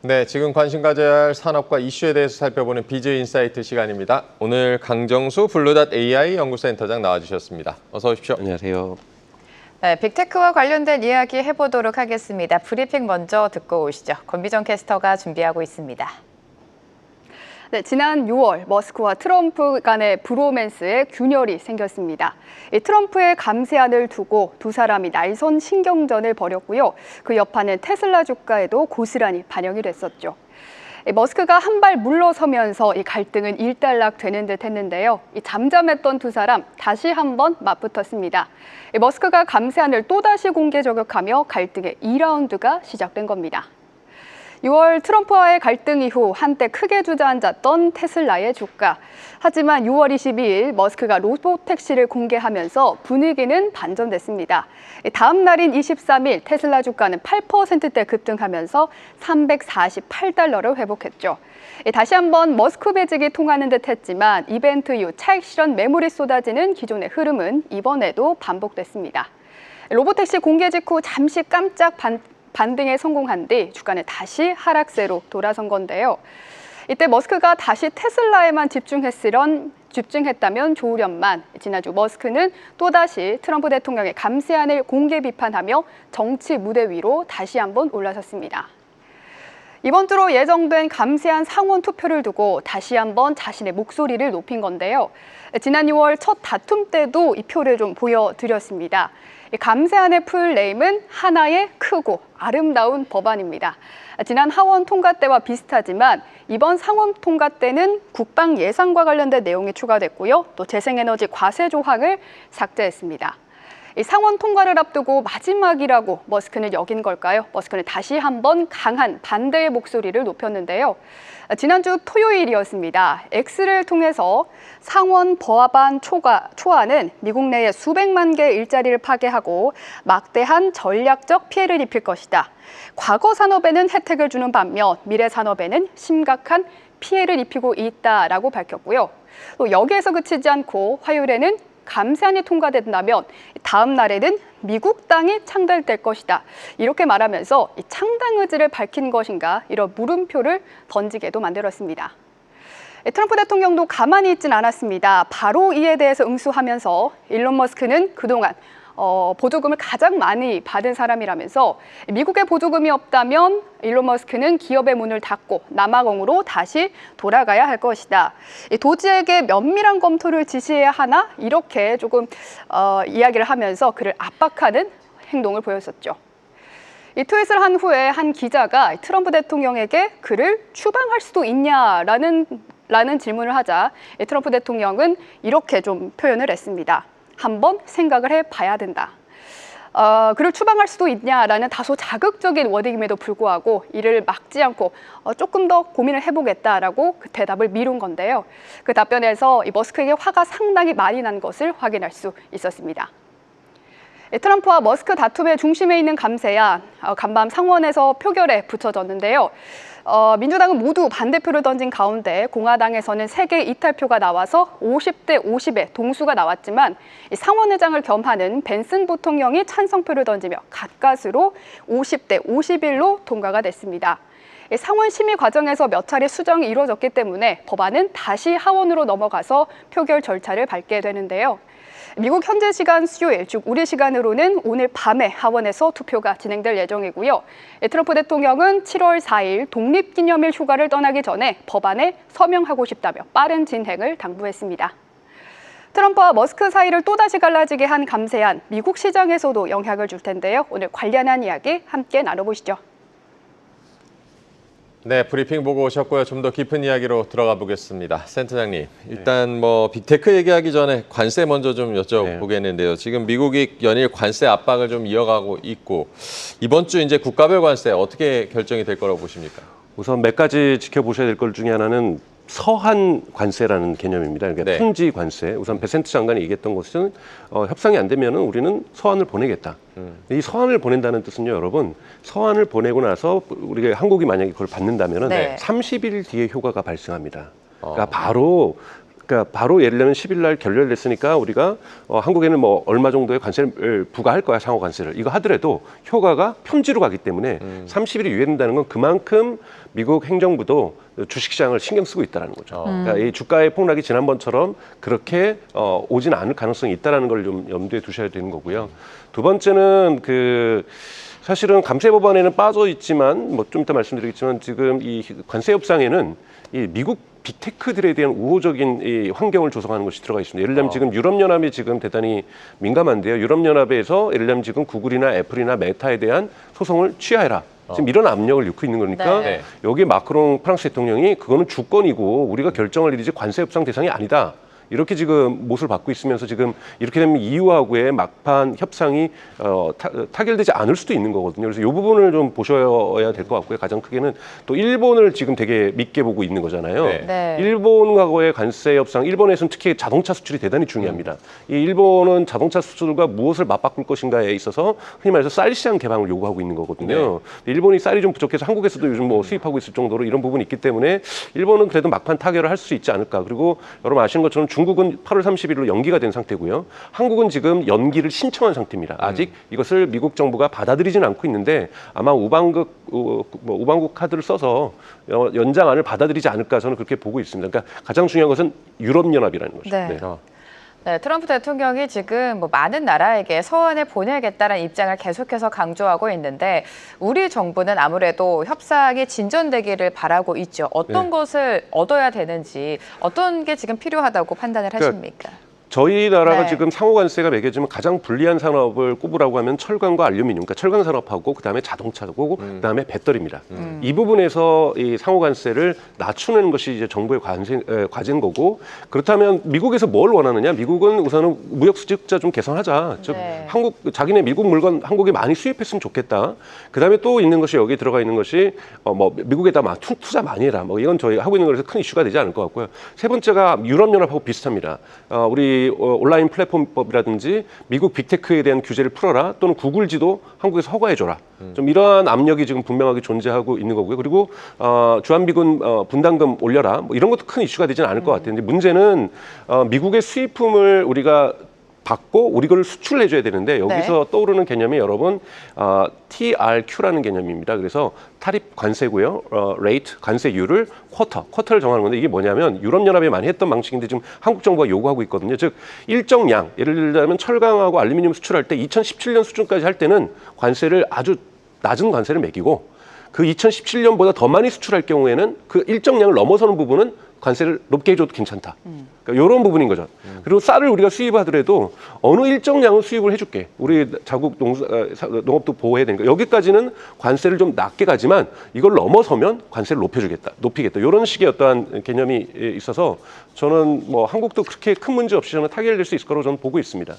네, 지금 관심 가져야 할 산업과 이슈에 대해서 살펴보는 비즈 인사이트 시간입니다. 오늘 강정수 블루닷 AI 연구센터장 나와주셨습니다. 어서 오십시오. 안녕하세요. 네, 빅테크와 관련된 이야기 해보도록 하겠습니다. 브리핑 먼저 듣고 오시죠. 권비정 캐스터가 준비하고 있습니다. 네, 지난 6월 머스크와 트럼프 간의 브로맨스에 균열이 생겼습니다. 트럼프의 감세안을 두고 두 사람이 날선 신경전을 벌였고요. 그 여파는 테슬라 주가에도 고스란히 반영이 됐었죠. 머스크가 한 발 물러서면서 이 갈등은 일단락되는 듯 했는데요. 잠잠했던 두 사람 다시 한번 맞붙었습니다. 머스크가 감세안을 또다시 공개 저격하며 갈등의 2라운드가 시작된 겁니다. 6월 트럼프와의 갈등 이후 한때 크게 주저앉았던 테슬라의 주가. 하지만 6월 22일 머스크가 로보택시를 공개하면서 분위기는 반전됐습니다. 다음 날인 23일 테슬라 주가는 8%대 급등하면서 348달러를 회복했죠. 다시 한번 머스크 배직이 통하는 듯 했지만 이벤트 이후 차익 실현 매물이 쏟아지는 기존의 흐름은 이번에도 반복됐습니다. 로보택시 공개 직후 잠시 깜짝 반등에 성공한 뒤 주가는 다시 하락세로 돌아선 건데요. 이때 머스크가 다시 테슬라에만 집중했다면 좋으련만 지난주 머스크는 또다시 트럼프 대통령의 감세안을 공개 비판하며 정치 무대 위로 다시 한번 올라섰습니다. 이번 주로 예정된 감세안 상원 투표를 두고 다시 한번 자신의 목소리를 높인 건데요. 지난 6월 첫 다툼 때도 이 표를 좀 보여드렸습니다. 감세안의 풀네임은 하나의 크고 아름다운 법안입니다. 지난 하원 통과 때와 비슷하지만 이번 상원 통과 때는 국방 예산과 관련된 내용이 추가됐고요. 또 재생에너지 과세 조항을 삭제했습니다. 이 상원 통과를 앞두고 마지막이라고 머스크는 여긴 걸까요? 머스크는 다시 한번 강한 반대의 목소리를 높였는데요. 지난주 토요일이었습니다. X를 통해서 상원 법안 초안은 미국 내에 수백만 개의 일자리를 파괴하고 막대한 전략적 피해를 입힐 것이다. 과거 산업에는 혜택을 주는 반면 미래 산업에는 심각한 피해를 입히고 있다라고 밝혔고요. 또 여기에서 그치지 않고 화요일에는 감세안이 통과된다면 다음 날에는 미국 땅이 창달될 것이다. 이렇게 말하면서 이 창당 의지를 밝힌 것인가 이런 물음표를 던지게도 만들었습니다. 트럼프 대통령도 가만히 있진 않았습니다. 바로 이에 대해서 응수하면서 일론 머스크는 그동안 보조금을 가장 많이 받은 사람이라면서 미국에 보조금이 없다면 일론 머스크는 기업의 문을 닫고 남아공으로 다시 돌아가야 할 것이다. 도지에게 면밀한 검토를 지시해야 하나? 이렇게 조금 이야기를 하면서 그를 압박하는 행동을 보였었죠. 이 트윗을 한 후에 한 기자가 트럼프 대통령에게 그를 추방할 수도 있냐라는 질문을 하자 트럼프 대통령은 이렇게 좀 표현을 했습니다. 한번 생각을 해봐야 된다. 그를 추방할 수도 있냐라는 다소 자극적인 워딩임에도 불구하고 이를 막지 않고 조금 더 고민을 해보겠다라고 그 대답을 미룬 건데요. 그 답변에서 이 머스크에게 화가 상당히 많이 난 것을 확인할 수 있었습니다. 트럼프와 머스크 다툼의 중심에 있는 감세안, 간밤 상원에서 표결에 붙여졌는데요. 민주당은 모두 반대표를 던진 가운데 공화당에서는 3개의 이탈표가 나와서 50대 50의 동수가 나왔지만 상원의장을 겸하는 벤슨 부통령이 찬성표를 던지며 가까스로 50대 51로 통과가 됐습니다. 상원 심의 과정에서 몇 차례 수정이 이루어졌기 때문에 법안은 다시 하원으로 넘어가서 표결 절차를 밟게 되는데요. 미국 현재 시간 수요일, 즉 우리 시간으로는 오늘 밤에 하원에서 투표가 진행될 예정이고요. 트럼프 대통령은 7월 4일 독립기념일 휴가를 떠나기 전에 법안에 서명하고 싶다며 빠른 진행을 당부했습니다. 트럼프와 머스크 사이를 또다시 갈라지게 한 감세안, 미국 시장에서도 영향을 줄 텐데요. 오늘 관련한 이야기 함께 나눠보시죠. 네, 브리핑 보고 오셨고요. 좀 더 깊은 이야기로 들어가 보겠습니다. 센터장님, 일단 빅테크 얘기하기 전에 관세 먼저 좀 여쭤보겠는데요. 지금 미국이 연일 관세 압박을 좀 이어가고 있고 이번 주 이제 국가별 관세 어떻게 결정이 될 거라고 보십니까? 우선 몇 가지 지켜보셔야 될 것 중에 하나는 서한 관세라는 개념입니다. 그러니까 네. 평지 관세. 우선 베센트 장관이 얘기했던 것은 협상이 안 되면은 우리는 서한을 보내겠다. 이 서한을 보낸다는 뜻은요, 여러분. 서한을 보내고 나서 우리가 한국이 만약에 그걸 받는다면은 네. 30일 뒤에 효과가 발생합니다. 그러니까 바로 그러니까 바로 예를 들면 10일 날 결렬됐으니까 우리가 한국에는 뭐 얼마 정도의 관세를 부과할 거야, 상호 관세를. 이거 하더라도 효과가 평지로 가기 때문에 30일이 유예된다는 건 그만큼 미국 행정부도 주식시장을 신경 쓰고 있다는 거죠. 그러니까 이 주가의 폭락이 지난번처럼 그렇게 오진 않을 가능성이 있다는 걸 좀 염두에 두셔야 되는 거고요. 두 번째는 사실은 감세 법안에는 빠져 있지만 뭐 좀 이따 말씀드리겠지만 지금 이 관세 협상에는 이 미국 빅테크들에 대한 우호적인 이 환경을 조성하는 것이 들어가 있습니다. 예를 들면 지금 유럽연합이 지금 대단히 민감한데요. 유럽연합에서 예를 들면 지금 구글이나 애플이나 메타에 대한 소송을 취하해라. 지금 이런 압력을 넣고 있는 거니까 네. 여기에 마크롱 프랑스 대통령이 그거는 주권이고 우리가 결정할 일이지 관세 협상 대상이 아니다. 이렇게 지금 못을 받고 있으면서 지금 이렇게 되면 EU하고의 막판 협상이 타결되지 않을 수도 있는 거거든요. 그래서 이 부분을 좀 보셔야 될 것 같고요. 가장 크게는 또 일본을 지금 되게 믿게 보고 있는 거잖아요. 네. 네. 일본과의 관세 협상, 일본에서는 특히 자동차 수출이 대단히 중요합니다. 이 일본은 자동차 수출과 무엇을 맞바꿀 것인가에 있어서 흔히 말해서 쌀 시장 개방을 요구하고 있는 거거든요. 일본이 쌀이 좀 부족해서 한국에서도 요즘 뭐 수입하고 있을 정도로 이런 부분이 있기 때문에 일본은 그래도 막판 타결을 할 수 있지 않을까. 그리고 여러분 아시는 것처럼 중국은 8월 30일로 연기가 된 상태고요. 한국은 지금 연기를 신청한 상태입니다. 아직 이것을 미국 정부가 받아들이지는 않고 있는데 아마 우방국 카드를 써서 연장안을 받아들이지 않을까 저는 그렇게 보고 있습니다. 그러니까 가장 중요한 것은 유럽연합이라는 거죠. 네. 네, 트럼프 대통령이 지금 뭐 많은 나라에게 서한을 보내겠다는 입장을 계속해서 강조하고 있는데 우리 정부는 아무래도 협상이 진전되기를 바라고 있죠. 어떤 것을 얻어야 되는지 어떤 게 지금 필요하다고 판단을 하십니까? 저희 나라가 네. 지금 상호관세가 매겨지면 가장 불리한 산업을 꼽으라고 하면 철강과 알루미늄, 그러니까 철강 산업하고 그다음에 자동차고 그다음에 배터리입니다. 이 부분에서 이 상호관세를 낮추는 것이 이제 정부의 과제인 거고 그렇다면 미국에서 뭘 원하느냐? 미국은 우선은 무역 수지흑자 좀 개선하자. 즉 네. 자기네 미국 물건 한국에 많이 수입했으면 좋겠다. 그다음에 또 있는 것이 여기 들어가 있는 것이 뭐 미국에다 막 투자 많이 해라. 뭐 이건 저희 하고 있는 거라서 큰 이슈가 되지 않을 것 같고요. 세 번째가 유럽연합하고 비슷합니다. 우리 온라인 플랫폼법이라든지 미국 빅테크에 대한 규제를 풀어라 또는 구글지도 한국에서 허가해줘라. 좀 이러한 압력이 지금 분명하게 존재하고 있는 거고요. 그리고 주한미군 분담금 올려라. 뭐 이런 것도 큰 이슈가 되지는 않을 것 같아요. 근데 문제는 미국의 수입품을 우리가 받고 우리 걸 수출해줘야 되는데 여기서 떠오르는 개념이 여러분 TRQ라는 개념입니다. 그래서 타립 관세고요, 레이트 관세율을 쿼터를 정하는 건데 이게 뭐냐면 유럽연합이 많이 했던 방식인데 지금 한국 정부가 요구하고 있거든요. 즉 일정 양, 예를 들자면 철강하고 알루미늄 수출할 때 2017년 수준까지 할 때는 관세를 아주 낮은 관세를 매기고 그 2017년보다 더 많이 수출할 경우에는 그 일정 양을 넘어서는 부분은 관세를 높게 해줘도 괜찮다. 그러니까 이런 부분인 거죠. 그리고 쌀을 우리가 수입하더라도 어느 일정량은 수입을 해줄게. 우리 자국 농업도 보호해야 되니까 여기까지는 관세를 좀 낮게 가지만 이걸 넘어서면 관세를 높이겠다. 이런 식의 어떠한 개념이 있어서 저는 뭐 한국도 그렇게 큰 문제 없이 저는 타결될 수 있을 거라고 저는 보고 있습니다.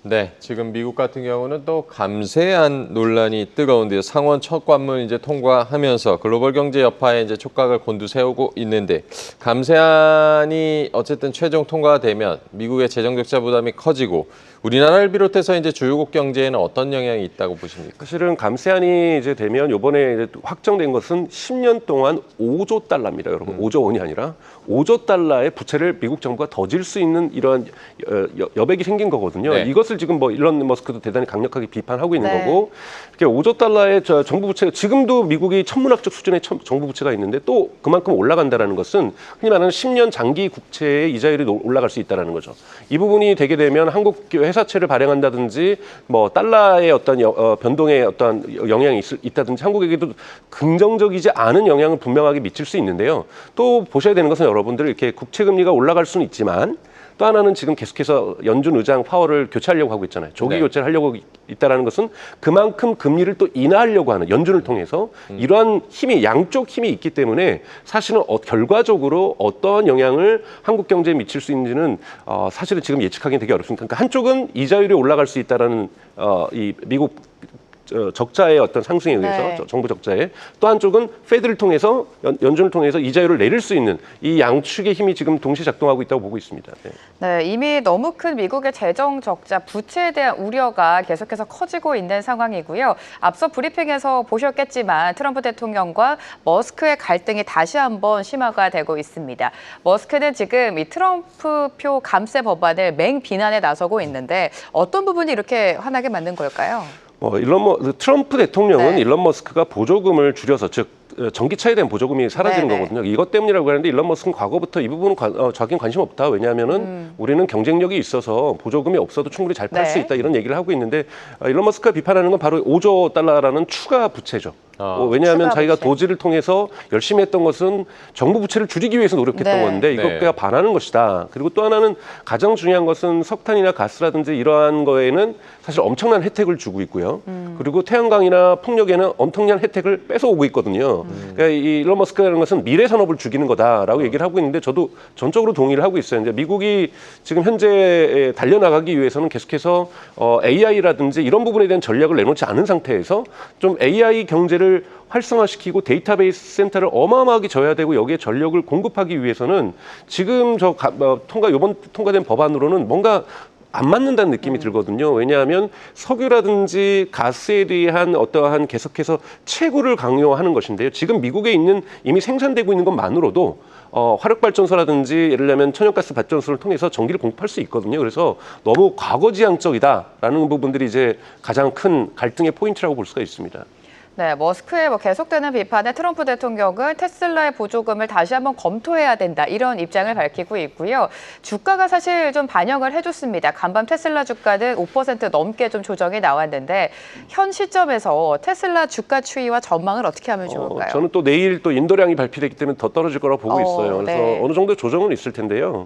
네, 지금 미국 같은 경우는 또 감세안 논란이 뜨거운데요. 상원 첫 관문 이제 통과하면서 글로벌 경제 여파에 이제 촉각을 곤두세우고 있는데 감세안이 어쨌든 최종 통과가 되면 미국의 재정 적자 부담이 커지고 우리나라를 비롯해서 이제 주요국 경제에는 어떤 영향이 있다고 보십니까? 사실은 감세안이 이제 되면 이번에 이제 확정된 것은 10년 동안 5조 달러입니다, 여러분. 5조 원이 아니라 5조 달러의 부채를 미국 정부가 더 질 수 있는 이러한 여백이 생긴 거거든요. 네. 이것을 지금 뭐 일론 머스크도 대단히 강력하게 비판하고 있는 네. 거고, 이렇게 5조 달러의 정부 부채가 지금도 미국이 천문학적 수준의 정부 부채가 있는데 또 그만큼 올라간다라는 것은 흔히 말하는 10년 장기 국채의 이자율이 올라갈 수 있다라는 거죠. 이 부분이 되게 되면 한국 회사채를 발행한다든지 뭐 달러의 어떤 변동에 어떤 영향이 있다든지 한국에게도 긍정적이지 않은 영향을 분명하게 미칠 수 있는데요. 또 보셔야 되는 것은 여러분들 이렇게 국채 금리가 올라갈 수는 있지만 또 하나는 지금 계속해서 연준 의장 파월을 교체하려고 하고 있잖아요. 조기 네. 교체를 하려고 있다라는 것은 그만큼 금리를 또 인하하려고 하는 연준을 통해서 이러한 힘이 양쪽 힘이 있기 때문에 사실은 결과적으로 어떠한 영향을 한국 경제에 미칠 수 있는지는 사실은 지금 예측하기는 되게 어렵습니다. 그러니까 한쪽은 이자율이 올라갈 수 있다라는 이 미국 적자의 어떤 상승에 의해서 네. 정부 적자에 또 한쪽은 페드를 통해서 연준을 통해서 이자율을 내릴 수 있는 이 양축의 힘이 지금 동시에 작동하고 있다고 보고 있습니다. 네. 네, 이미 너무 큰 미국의 재정 적자, 부채에 대한 우려가 계속해서 커지고 있는 상황이고요. 앞서 브리핑에서 보셨겠지만 트럼프 대통령과 머스크의 갈등이 다시 한번 심화가 되고 있습니다. 머스크는 지금 이 트럼프표 감세 법안을 맹비난에 나서고 있는데 어떤 부분이 이렇게 화나게 만든 걸까요? 트럼프 대통령은 네. 일론 머스크가 보조금을 줄여서 즉 전기차에 대한 보조금이 사라지는 네네. 거거든요. 이것 때문이라고 하는데 일론 머스크는 과거부터 이 부분은 자기는 관심 없다. 왜냐하면은 우리는 경쟁력이 있어서 보조금이 없어도 충분히 잘 팔 수 네. 있다 이런 얘기를 하고 있는데 일론 머스크가 비판하는 건 바로 5조 달러라는 추가 부채죠. 왜냐하면 추가 자기가 부채. 도지를 통해서 열심히 했던 것은 정부 부채를 줄이기 위해서 노력했던 네. 건데 이것과 반하는 것이다. 그리고 또 하나는 가장 중요한 것은 석탄이나 가스라든지 이러한 거에는 사실 엄청난 혜택을 주고 있고요. 그리고 태양광이나 풍력에는 엄청난 혜택을 뺏어오고 있거든요. 그러니까 이 일론 머스크라는 것은 미래 산업을 죽이는 거다라고 얘기를 하고 있는데 저도 전적으로 동의를 하고 있어요. 이제 미국이 지금 현재 달려나가기 위해서는 계속해서 AI라든지 이런 부분에 대한 전략을 내놓지 않은 상태에서 좀 AI 경제를 활성화시키고 데이터베이스 센터를 어마어마하게 져야 되고 여기에 전력을 공급하기 위해서는 지금 이번 통과된 법안으로는 뭔가 안 맞는다는 느낌이 들거든요. 왜냐하면 석유라든지 가스에 대한 어떠한 계속해서 채굴을 강요하는 것인데요. 지금 미국에 있는 이미 생산되고 있는 것만으로도 화력발전소라든지 예를 들면 천연가스 발전소를 통해서 전기를 공급할 수 있거든요. 그래서 너무 과거지향적이다라는 부분들이 이제 가장 큰 갈등의 포인트라고 볼 수가 있습니다. 네, 머스크의 계속되는 비판에 트럼프 대통령은 테슬라의 보조금을 다시 한번 검토해야 된다 이런 입장을 밝히고 있고요. 주가가 사실 좀 반영을 해줬습니다. 간밤 테슬라 주가는 5% 넘게 좀 조정이 나왔는데 현 시점에서 테슬라 주가 추이와 전망을 어떻게 하면 좋을까요? 저는 또 내일 또 인도량이 발표되기 때문에 더 떨어질 거라고 보고 있어요. 그래서 네. 어느 정도 조정은 있을 텐데요.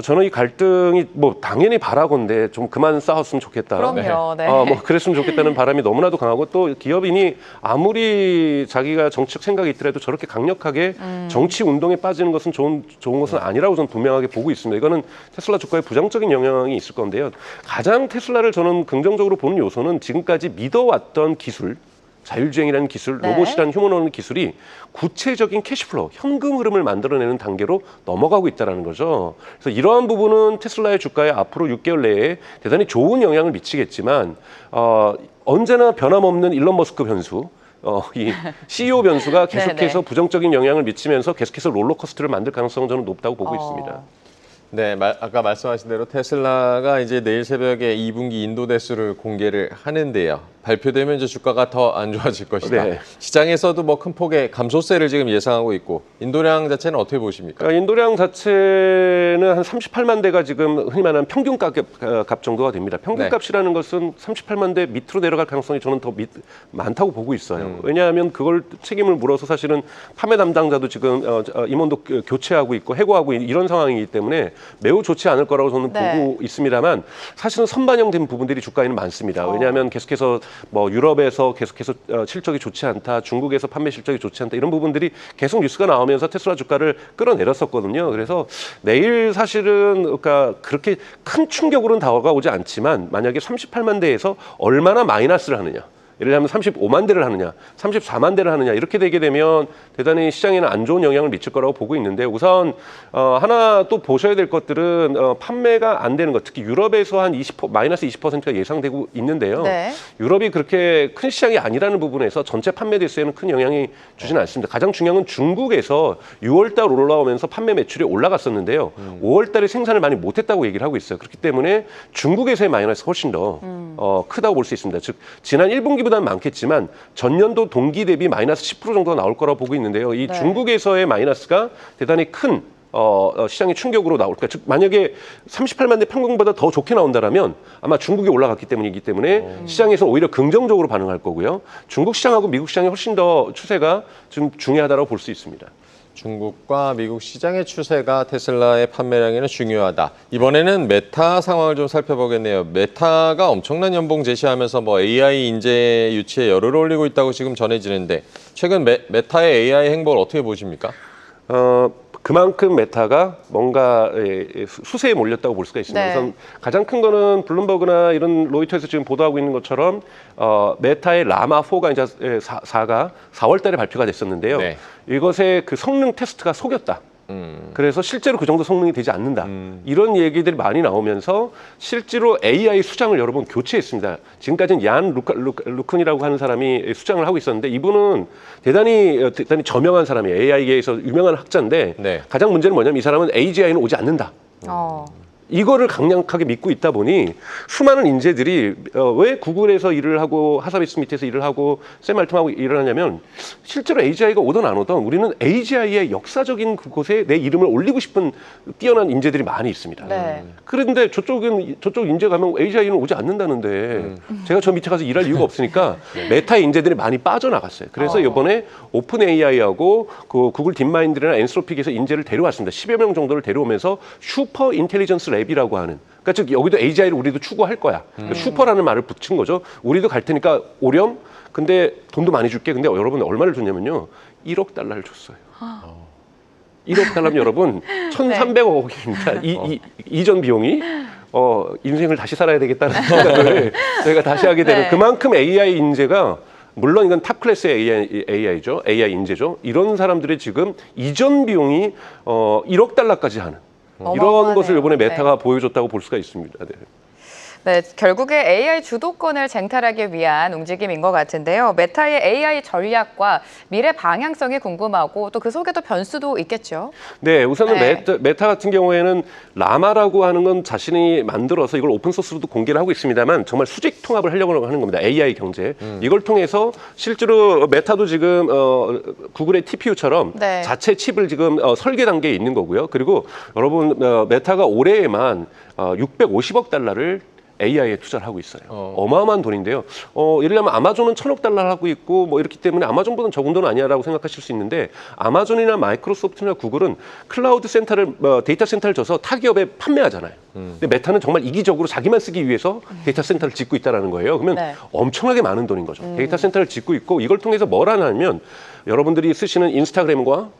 저는 이 갈등이 당연히 바라건대 좀 그만 싸웠으면 좋겠다. 그럼요. 네. 그랬으면 좋겠다는 바람이 너무나도 강하고 또 기업인이 아무리 자기가 정치적 생각이 있더라도 저렇게 강력하게 정치 운동에 빠지는 것은 좋은 것은 아니라고 저는 분명하게 보고 있습니다. 이거는 테슬라 주가에 부정적인 영향이 있을 건데요. 가장 테슬라를 저는 긍정적으로 보는 요소는 지금까지 믿어왔던 기술, 자율주행이라는 기술, 네. 로봇이라는 휴머노id 기술이 구체적인 캐시플로우, 현금 흐름을 만들어내는 단계로 넘어가고 있다는 거죠. 그래서 이러한 부분은 테슬라의 주가에 앞으로 6개월 내에 대단히 좋은 영향을 미치겠지만 언제나 변함없는 일론 머스크 변수, 이 CEO 변수가 계속해서 부정적인 영향을 미치면서 계속해서 롤러코스터를 만들 가능성은 저는 높다고 보고 있습니다. 네, 아까 말씀하신 대로 테슬라가 이제 내일 새벽에 2분기 인도 대수를 공개를 하는데요. 발표되면 이제 주가가 더 안 좋아질 것이다. 네. 시장에서도 큰 폭의 감소세를 지금 예상하고 있고 인도량 자체는 어떻게 보십니까? 그러니까 인도량 자체는 한 38만 대가 지금 흔히 말하는 평균값 정도가 됩니다. 평균값이라는 것은 38만 대 밑으로 내려갈 가능성이 저는 더 많다고 보고 있어요. 왜냐하면 그걸 책임을 물어서 사실은 판매 담당자도 지금 임원도 교체하고 있고 해고하고 이런 상황이기 때문에 매우 좋지 않을 거라고 저는 보고 있습니다만 사실은 선반영된 부분들이 주가에는 많습니다. 왜냐하면 계속해서 유럽에서 계속해서 실적이 좋지 않다, 중국에서 판매 실적이 좋지 않다 이런 부분들이 계속 뉴스가 나오면서 테슬라 주가를 끌어내렸었거든요. 그래서 내일 사실은 그러니까 그렇게 큰 충격으로는 다가오지 않지만 만약에 38만 대에서 얼마나 마이너스를 하느냐. 예를 들면 35만 대를 하느냐, 34만 대를 하느냐 이렇게 되게 되면 대단히 시장에는 안 좋은 영향을 미칠 거라고 보고 있는데 우선 하나 또 보셔야 될 것들은 판매가 안 되는 것, 특히 유럽에서 한 마이너스 20%가 예상되고 있는데요. 네. 유럽이 그렇게 큰 시장이 아니라는 부분에서 전체 판매 대수에는 큰 영향이 주지는 않습니다. 가장 중요한 건 중국에서 6월달 올라오면서 판매 매출이 올라갔었는데요. 5월달에 생산을 많이 못했다고 얘기를 하고 있어요. 그렇기 때문에 중국에서의 마이너스가 훨씬 더 크다고 볼 수 있습니다. 즉 지난 1분기 보다는 많겠지만 전년도 동기 대비 마이너스 10% 정도가 나올 거라고 보고 있는데요. 이 중국에서의 마이너스가 대단히 큰 시장의 충격으로 나올 거예요. 즉 만약에 38만 대 평균보다 더 좋게 나온다라면 아마 중국이 올라갔기 때문이기 때문에 시장에서 오히려 긍정적으로 반응할 거고요. 중국 시장하고 미국 시장이 훨씬 더 추세가 좀 중요하다고 볼 수 있습니다. 중국과 미국 시장의 추세가 테슬라의 판매량에는 중요하다. 이번에는 메타 상황을 좀 살펴보겠네요. 메타가 엄청난 연봉 제시하면서 AI 인재 유치에 열을 올리고 있다고 지금 전해지는데 최근 메타의 AI 행보를 어떻게 보십니까? 그만큼 메타가 뭔가 수세에 몰렸다고 볼 수가 있습니다. 네. 우선 가장 큰 거는 블룸버그나 이런 로이터에서 지금 보도하고 있는 것처럼 메타의 라마4가 이제 4가 4월 달에 발표가 됐었는데요. 네. 이것의 그 성능 테스트가 속였다. 그래서 실제로 그 정도 성능이 되지 않는다. 이런 얘기들이 많이 나오면서 실제로 AI 수장을 여러 번 교체했습니다. 지금까지는 얀 루큰이라고 하는 사람이 수장을 하고 있었는데 이분은 대단히 저명한 사람이에요. AI계에서 유명한 학자인데 네. 가장 문제는 뭐냐면 이 사람은 AGI는 오지 않는다. 이거를 강력하게 믿고 있다 보니 수많은 인재들이 왜 구글에서 일을 하고 하사비 스미트에서 일을 하고 샘 알트만하고 일을 하냐면 실제로 AGI가 오든 안 오든 우리는 AGI의 역사적인 그곳에 내 이름을 올리고 싶은 뛰어난 인재들이 많이 있습니다. 네. 그런데 저쪽 인재 가면 AGI는 오지 않는다는데 제가 저 밑에 가서 일할 이유가 없으니까 메타의 인재들이 많이 빠져나갔어요. 그래서 이번에 오픈 AI하고 그 구글 딥마인드나 엔스로픽에서 인재를 데려왔습니다. 10여 명 정도를 데려오면서 슈퍼 인텔리전스 랩이라고 하는, 그러니까 즉 여기도 AGI를 우리도 추구할 거야. 그러니까 슈퍼라는 말을 붙인 거죠. 우리도 갈 테니까 오렴. 근데 돈도 많이 줄게. 근데 여러분 얼마를 줬냐면요. 1억 달러를 줬어요. 1억 달러면 여러분 1,300억입니다. 이전 비용이 인생을 다시 살아야 되겠다는 생각을 저희가 다시 하게 되는 네. 그만큼 AI 인재가 물론 이건 탑 클래스의 AI죠. AI 인재죠. 이런 사람들의 지금 이전 비용이 1억 달러까지 하는 이런 어마어마하네요. 것을 이번에 메타가 네. 보여줬다고 볼 수가 있습니다. 네. 네, 결국에 AI 주도권을 쟁탈하기 위한 움직임인 것 같은데요. 메타의 AI 전략과 미래 방향성이 궁금하고 또 그 속에도 변수도 있겠죠. 네, 우선은 네. 메타 같은 경우에는 라마라고 하는 건 자신이 만들어서 이걸 오픈소스로도 공개를 하고 있습니다만 정말 수직 통합을 하려고 하는 겁니다. AI 경제. 이걸 통해서 실제로 메타도 지금 구글의 TPU처럼 네. 자체 칩을 지금 설계 단계에 있는 거고요. 그리고 여러분 메타가 올해에만 650억 달러를 AI에 투자를 하고 있어요. 어마어마한 돈인데요. 예를 들면 아마존은 1,000억 달러를 하고 있고 뭐 이렇기 때문에 아마존보다는 적은 돈 아니야라고 생각하실 수 있는데 아마존이나 마이크로소프트나 구글은 클라우드 센터를 데이터 센터를 줘서 타 기업에 판매하잖아요. 근데 메타는 정말 이기적으로 자기만 쓰기 위해서 데이터 센터를 짓고 있다라는 거예요. 그러면 네. 엄청나게 많은 돈인 거죠. 데이터 센터를 짓고 있고 이걸 통해서 뭘 하냐면 여러분들이 쓰시는 인스타그램과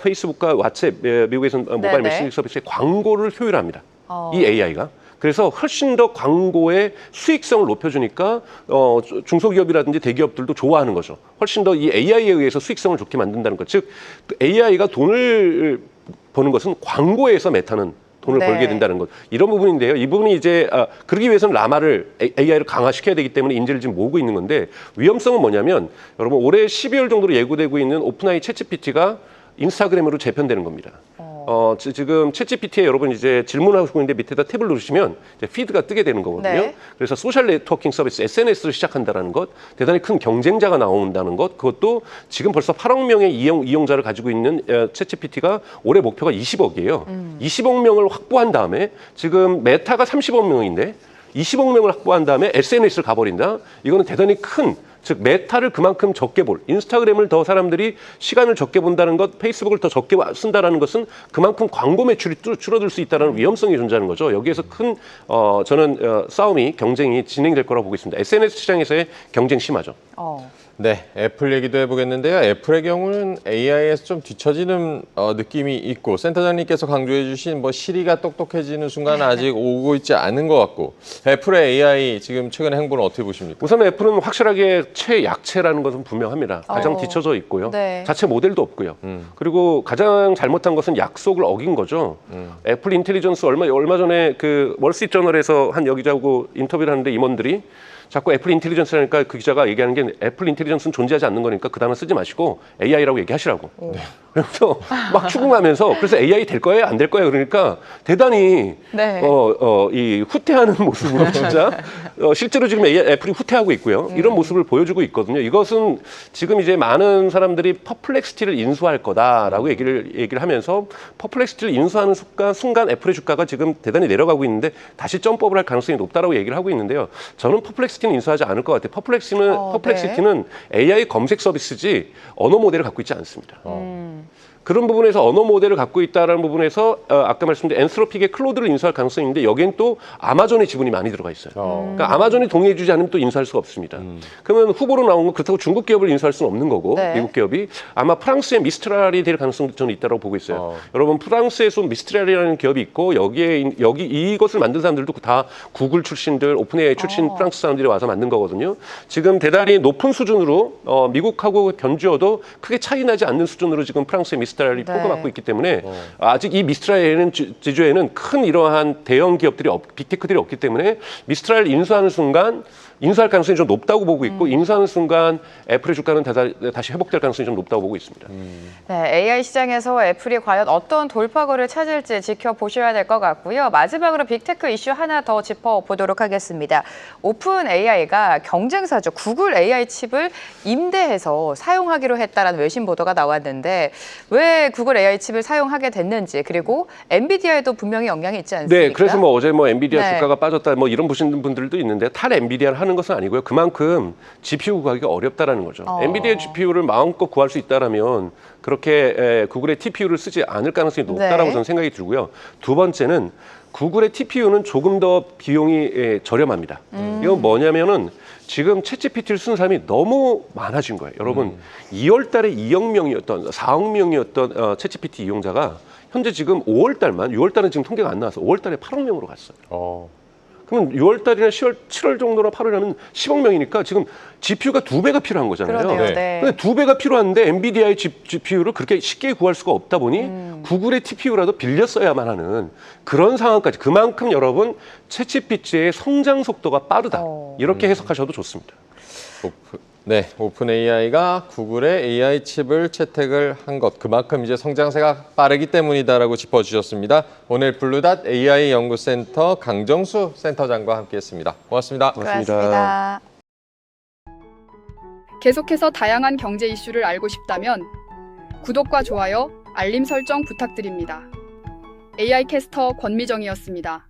페이스북과 왓츠앱 미국에서는 모바일 네네. 메시지 서비스에 광고를 효율합니다. 이 AI가. 그래서 훨씬 더 광고의 수익성을 높여주니까 중소기업이라든지 대기업들도 좋아하는 거죠. 훨씬 더 이 AI에 의해서 수익성을 좋게 만든다는 것. 즉 AI가 돈을 버는 것은 광고에서 메타는 돈을 네. 벌게 된다는 것. 이런 부분인데요. 이 부분이 이제 그러기 위해서는 라마를 AI를 강화시켜야 되기 때문에 인재를 지금 모으고 있는 건데 위험성은 뭐냐면 여러분 올해 12월 정도로 예고되고 있는 오픈AI 챗GPT가 인스타그램으로 재편되는 겁니다. 지금 챗GPT에 여러분 이제 질문을 하고 있는데 밑에다 탭을 누르시면 이제 피드가 뜨게 되는 거거든요. 네. 그래서 소셜 네트워킹 서비스 SNS를 시작한다는 것, 대단히 큰 경쟁자가 나온다는 것, 그것도 지금 벌써 8억 명의 이용자를 가지고 있는 챗GPT가 올해 목표가 20억이에요. 20억 명을 확보한 다음에 지금 메타가 30억 명인데 20억 명을 확보한 다음에 SNS를 가버린다. 이거는 대단히 큰, 즉 메타를 그만큼 적게 볼, 인스타그램을 더 사람들이 시간을 적게 본다는 것, 페이스북을 더 적게 쓴다라는 것은 그만큼 광고 매출이 줄어들 수 있다는 위험성이 존재하는 거죠. 여기에서 큰 저는 싸움이, 경쟁이 진행될 거라고 보고 있습니다. SNS 시장에서의 경쟁 심하죠. 네, 애플 얘기도 해보겠는데요. 애플의 경우는 AI에서 좀 뒤처지는 느낌이 있고 센터장님께서 강조해 주신 뭐 시리가 똑똑해지는 순간 아직 오고 있지 않은 것 같고 애플의 AI 지금 최근의 행보는 어떻게 보십니까? 우선 애플은 확실하게 최약체라는 것은 분명합니다. 가장 뒤쳐져 있고요. 네. 자체 모델도 없고요. 그리고 가장 잘못한 것은 약속을 어긴 거죠. 애플 인텔리전스 얼마 전에 그 월스트리트저널에서 한 여기자고 인터뷰를 하는데 임원들이 자꾸 애플 인텔리전스라니까 그 기자가 얘기하는 게 애플 인텔리전스는 존재하지 않는 거니까 그 단어 쓰지 마시고 AI라고 얘기하시라고. 그래서 막 추궁하면서 그래서 AI 될 거예요? 안 될 거예요? 그러니까 대단히 네. 이 후퇴하는 모습으로 진짜 실제로 지금 애플이 후퇴하고 있고요. 이런 모습을 보여주고 있거든요. 이것은 지금 이제 많은 사람들이 퍼플렉시티를 인수할 거다라고 얘기를 하면서 퍼플렉시티를 인수하는 순간 애플의 주가가 지금 대단히 내려가고 있는데 다시 점프업을 할 가능성이 높다라고 얘기를 하고 있는데요. 저는 퍼플렉시티는 인수하지 않을 것 같아요. 퍼플렉시티는 AI 검색 서비스지 언어 모델을 갖고 있지 않습니다. 그런 부분에서 언어 모델을 갖고 있다는 부분에서 아까 말씀드린 엔스로픽의 클로드를 인수할 가능성이 있는데 여기엔 또 아마존의 지분이 많이 들어가 있어요. 그러니까 아마존이 동의해주지 않으면 또 인수할 수가 없습니다. 그러면 후보로 나온 건 그렇다고 중국 기업을 인수할 수는 없는 거고 네. 미국 기업이 아마 프랑스의 미스트랄이 될 가능성도 저는 있다고 보고 있어요. 여러분 프랑스에서 미스트랄이라는 기업이 있고 여기 이것을 만든 사람들도 다 구글 출신들, 오픈AI 출신 프랑스 사람들이 와서 만든 거거든요. 지금 대단히 높은 수준으로 미국하고 견주어도 크게 차이 나지 않는 수준으로 지금 프랑스의 미스트랄이 네. 포함하고 있기 때문에 아직 이 미스트랄에는 제조에는 큰 이러한 대형 기업들이 빅테크들이 없기 때문에 미스트랄 인수하는 순간 인수할 가능성이 좀 높다고 보고 있고 인수하는 순간 애플의 주가는 다시 회복될 가능성이 좀 높다고 보고 있습니다. 네, AI 시장에서 애플이 과연 어떤 돌파구를 찾을지 지켜보셔야 될 것 같고요. 마지막으로 빅테크 이슈 하나 더 짚어보도록 하겠습니다. 오픈 AI가 경쟁사죠. 구글 AI 칩을 임대해서 사용하기로 했다라는 외신 보도가 나왔는데 왜 구글 AI 칩을 사용하게 됐는지 그리고 엔비디아에도 분명히 영향이 있지 않습니까? 네, 그래서 뭐 어제 뭐 엔비디아 네. 주가가 빠졌다 뭐 이런 보시는 분들도 있는데 탈 엔비디아를 하는 것은 아니고요. 그만큼 GPU 구하기가 어렵다라는 거죠. 엔비디아 GPU를 마음껏 구할 수 있다라면 그렇게 구글의 TPU를 쓰지 않을 가능성이 높다라고 네. 저는 생각이 들고요. 두 번째는 구글의 TPU는 조금 더 비용이 저렴합니다. 이건 뭐냐면은 지금 챗GPT를 쓰는 사람이 너무 많아진 거예요. 여러분 2월 달에 2억 명이었던 4억 명이었던 챗GPT 이용자가 현재 지금 5월 달만 6월 달은 지금 통계가 안 나와서 5월 달에 8억 명으로 갔어요. 그러면 6월 달이나 7월 정도나 8월이면 10억 명이니까 지금 GPU가 2배가 필요한 거잖아요. 그러네요. 네. 네. 근데 2배가 필요한데 엔비디아의 GPU를 그렇게 쉽게 구할 수가 없다 보니 구글의 TPU라도 빌려 써야만 하는 그런 상황까지 그만큼 여러분 챗GPT의 성장 속도가 빠르다. 이렇게 해석하셔도 좋습니다. 네, 오픈 AI가 구글의 AI 칩을 채택을 한 것 그만큼 이제 성장세가 빠르기 때문이다라고 짚어주셨습니다. 오늘 블루닷 AI 연구센터 강정수 센터장과 함께했습니다. 고맙습니다. 고맙습니다. 계속해서 다양한 경제 이슈를 알고 싶다면 구독과 좋아요, 알림 설정 부탁드립니다. AI 캐스터 권미정이었습니다.